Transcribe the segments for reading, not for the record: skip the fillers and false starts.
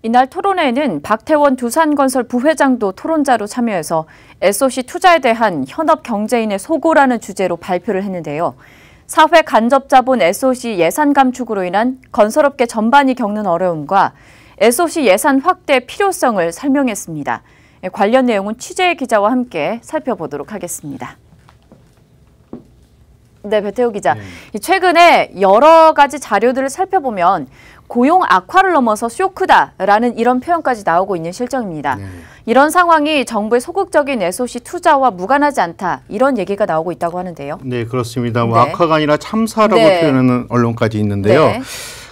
이날 토론회에는 박태원 두산건설 부회장도 토론자로 참여해서 SOC 투자에 대한 현업 경제인의 소고라는 주제로 발표를 했는데요. 사회 간접 자본 SOC 예산 감축으로 인한 건설업계 전반이 겪는 어려움과 SOC 예산 확대 필요성을 설명했습니다. 관련 내용은 취재 기자와 함께 살펴보도록 하겠습니다. 네, 배태우 기자. 네. 최근에 여러 가지 자료들을 살펴보면 고용 악화를 넘어서 쇼크다라는 이런 표현까지 나오고 있는 실정입니다. 네. 이런 상황이 정부의 소극적인 SOC 투자와 무관하지 않다, 이런 얘기가 나오고 있다고 하는데요. 네, 그렇습니다. 뭐 네. 악화가 아니라 참사라고 표현하는 언론까지 있는데요. 네.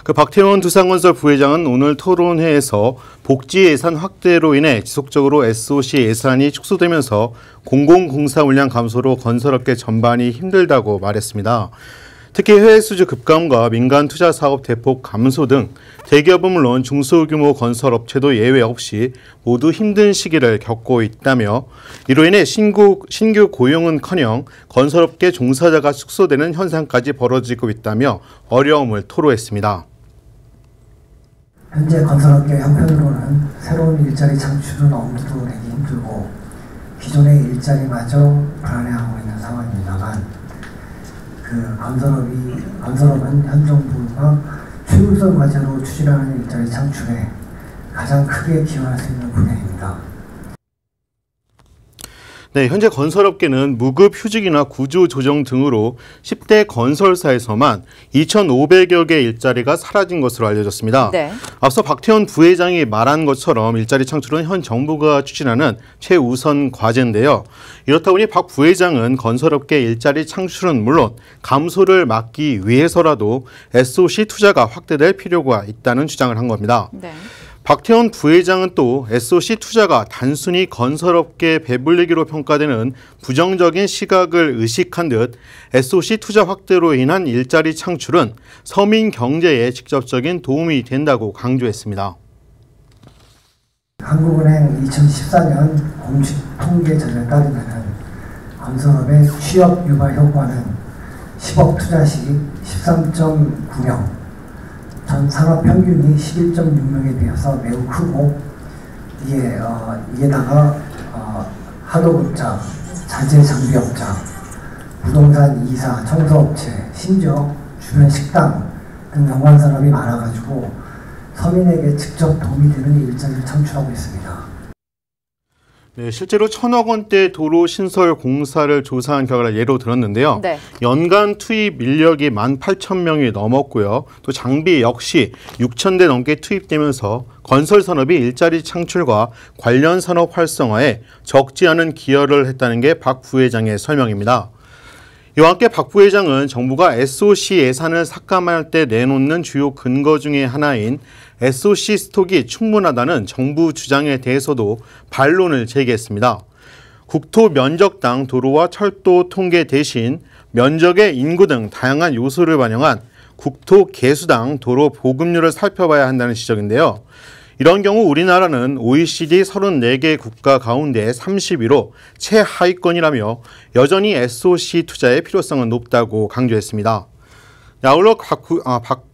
그 박태원 두산건설 부회장은 오늘 토론회에서 복지 예산 확대로 인해 지속적으로 SOC 예산이 축소되면서 공공공사 물량 감소로 건설업계 전반이 힘들다고 말했습니다. 특히 해외 수주 급감과 민간 투자 사업 대폭 감소 등 대기업은 물론 중소규모 건설업체도 예외 없이 모두 힘든 시기를 겪고 있다며 이로 인해 신규 고용은커녕 건설업계 종사자가 축소되는 현상까지 벌어지고 있다며 어려움을 토로했습니다. 현재 건설업계 형편으로는 새로운 일자리 창출은 엄두도 내기 힘들고 기존의 일자리마저 불안해하고 있는 상황입니다만 건설업은 현 정부가 최우선 과제로 추진하는 일자리 창출에 가장 크게 기여할 수 있는 분야입니다. 네, 현재 건설업계는 무급 휴직이나 구조 조정 등으로 10대 건설사에서만 2,500여 개의 일자리가 사라진 것으로 알려졌습니다. 네. 앞서 박태원 부회장이 말한 것처럼 일자리 창출은 현 정부가 추진하는 최우선 과제인데요. 이렇다 보니 박 부회장은 건설업계 일자리 창출은 물론 감소를 막기 위해서라도 SOC 투자가 확대될 필요가 있다는 주장을 한 겁니다. 네. 박태원 부회장은 또 SOC 투자가 단순히 건설업계 배불리기로 평가되는 부정적인 시각을 의식한 듯 SOC 투자 확대로 인한 일자리 창출은 서민 경제에 직접적인 도움이 된다고 강조했습니다. 한국은행 2014년 공식 통계 자료에 따르면 건설업의 취업 유발 효과는 10억 투자 시 13.9명, 전 산업 평균이 11.6명에 비해서 매우 크고 이에다가 하도급자, 자재 장비업자, 부동산 이사, 청소업체, 심지어 주변 식당 등 연관 산업이 많아가지고 서민에게 직접 도움이 되는 일자리를 창출하고 있습니다. 네, 실제로 1,000억 원대 도로 신설 공사를 조사한 결과를 예로 들었는데요. 네. 연간 투입 인력이 18,000명이 넘었고요. 또 장비 역시 6,000대 넘게 투입되면서 건설 산업이 일자리 창출과 관련 산업 활성화에 적지 않은 기여를 했다는 게 박 부회장의 설명입니다. 이와 함께 박 부회장은 정부가 SOC 예산을 삭감할 때 내놓는 주요 근거 중에 하나인 SOC 스톡이 충분하다는 정부 주장에 대해서도 반론을 제기했습니다. 국토 면적당 도로와 철도 통계 대신 면적의 인구 등 다양한 요소를 반영한 국토 개수당 도로 보급률을 살펴봐야 한다는 지적인데요. 이런 경우 우리나라는 OECD 34개 국가 가운데 31호 최하위권이라며 여전히 SOC 투자의 필요성은 높다고 강조했습니다. 아울러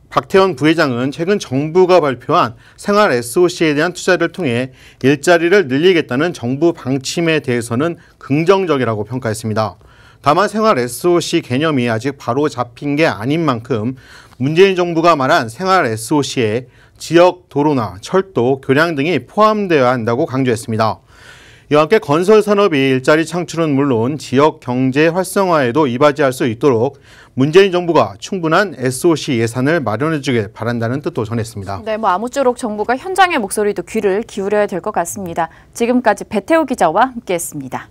박태원 부회장은 최근 정부가 발표한 생활 SOC에 대한 투자를 통해 일자리를 늘리겠다는 정부 방침에 대해서는 긍정적이라고 평가했습니다. 다만 생활 SOC 개념이 아직 바로 잡힌 게 아닌 만큼 문재인 정부가 말한 생활 SOC에 지역 도로나 철도, 교량 등이 포함되어야 한다고 강조했습니다. 이와 함께 건설 산업이 일자리 창출은 물론 지역 경제 활성화에도 이바지할 수 있도록 문재인 정부가 충분한 SOC 예산을 마련해 주길 바란다는 뜻도 전했습니다. 네, 아무쪼록 정부가 현장의 목소리도 귀를 기울여야 될 것 같습니다. 지금까지 배태우 기자와 함께했습니다.